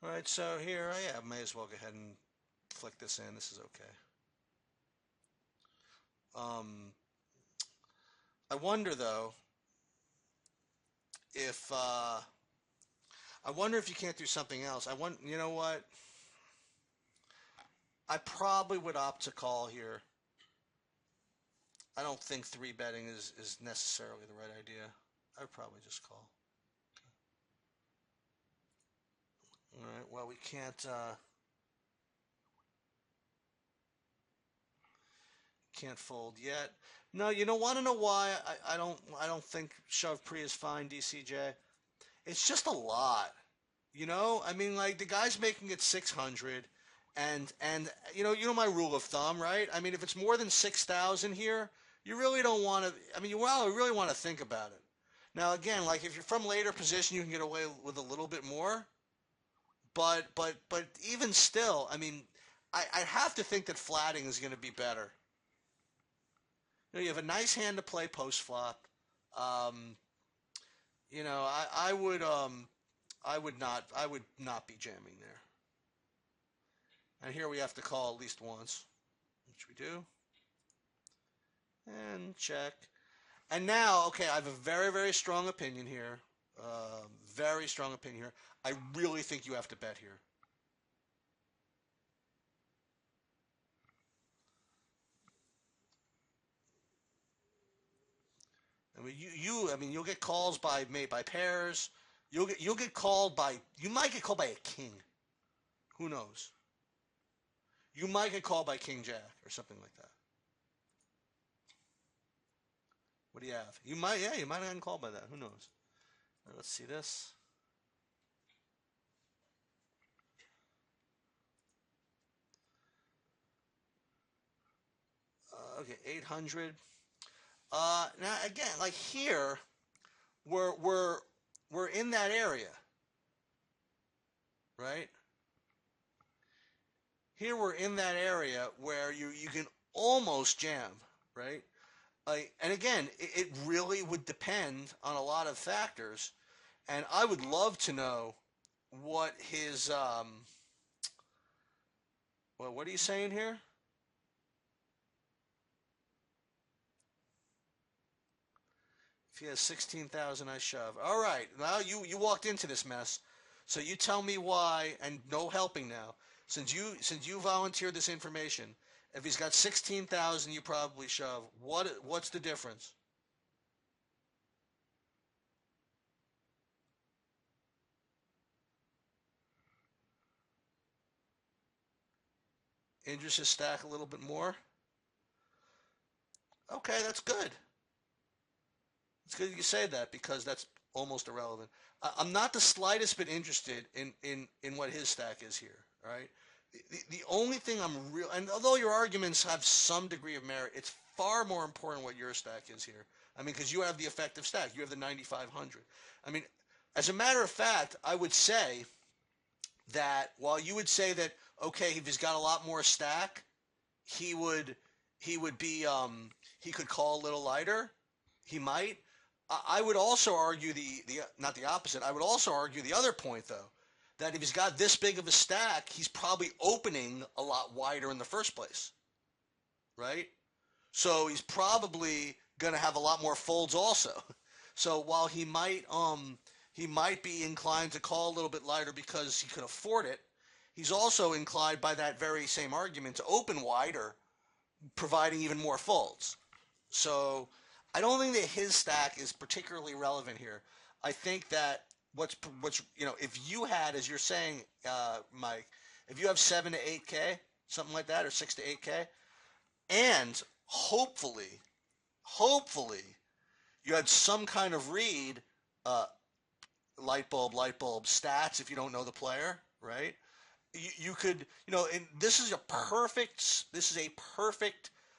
All right, so here, yeah, I may as well go ahead and flick this in. This is okay. Um, I wonder though if I wonder if you can't do something else. You know what? I probably would opt to call here. I don't think three betting is necessarily the right idea. I would probably just call. All right. Well, we can't fold yet. No, you don't want to know why I don't think shove pre is fine, DCJ. It's just a lot. I mean, like the guy's making it 600, and you know my rule of thumb, right? I mean, if it's more than 6,000 here, you really don't want to. I mean, you really want to think about it. Now, again, like if you're from later position, you can get away with a little bit more, but even still, I mean, I have to think that flatting is going to be better. You have a nice hand to play post flop. Um, I would not be jamming there. And here we have to call at least once, which we do. And check. And now, okay, I have a very, very strong opinion here. Very strong opinion here. I really think you have to bet here. I mean, I mean, you'll get calls by pairs. You'll get called by, you might get called by a king. Who knows? You might get called by king jack or something like that. What do you have? Yeah, you might have gotten called by that. Who knows? Let's see this. Okay, 800. Now again, like here, we're we're in that area, right? Here we're in that area where you can almost jam, right? And again, it really would depend on a lot of factors, and I would love to know what his well, what are you saying here? If he has 16,000, I shove. All right, now you walked into this mess, so you tell me why, and no helping now. Since you volunteered this information, if he's got 16,000, you probably shove. What's the difference? Injures his stack a little bit more. Okay, that's good. It's good you say that because that's almost irrelevant. I'm not the slightest bit interested in what his stack is here. All right. The only thing I'm real, and although your arguments have some degree of merit, it's far more important what your stack is here. I mean, because you have the effective stack, you have the 9,500. I mean, as a matter of fact, I would say that while you would say that okay, if he's got a lot more stack, he would be he could call a little lighter. He might. I would also argue the not the opposite. I would also argue the other point though, that if he's got this big of a stack, he's probably opening a lot wider in the first place, right? So he's probably going to have a lot more folds also. So while he might be inclined to call a little bit lighter because he could afford it, he's also inclined by that very same argument to open wider, providing even more folds. So I don't think that his stack is particularly relevant here. I think that what's if you had, as you're saying, Mike, if you have 7 to 8K, something like that, or 6 to 8K, and hopefully you had some kind of read, uh, light bulb stats if you don't know the player, right? You could, and this is a perfect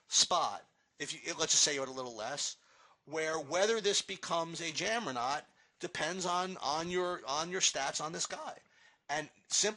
spot. If you let's just say you had a little less, where whether this becomes a jam or not depends on your stats on this guy, and simply